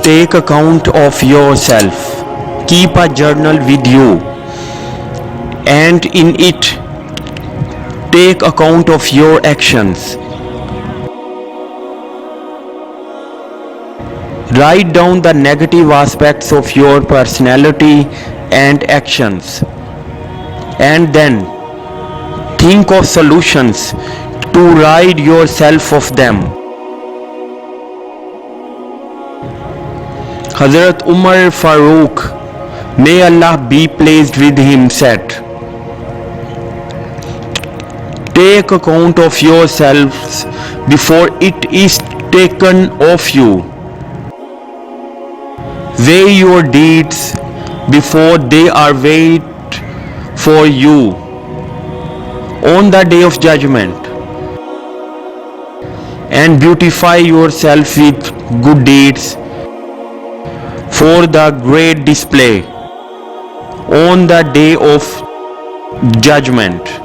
take account of yourself. Keep a journal with you, and in it, take account of your actions. Write down the negative aspects of your personality and actions, and then think of solutions to rid yourself of them. Hazrat Umar Farooq, may Allah be pleased with him, said, "Take account of yourselves before it is taken of you. Weigh your deeds before they are weighed for you on the day of judgment, and beautify yourself with good deeds for the great display on the day of judgment."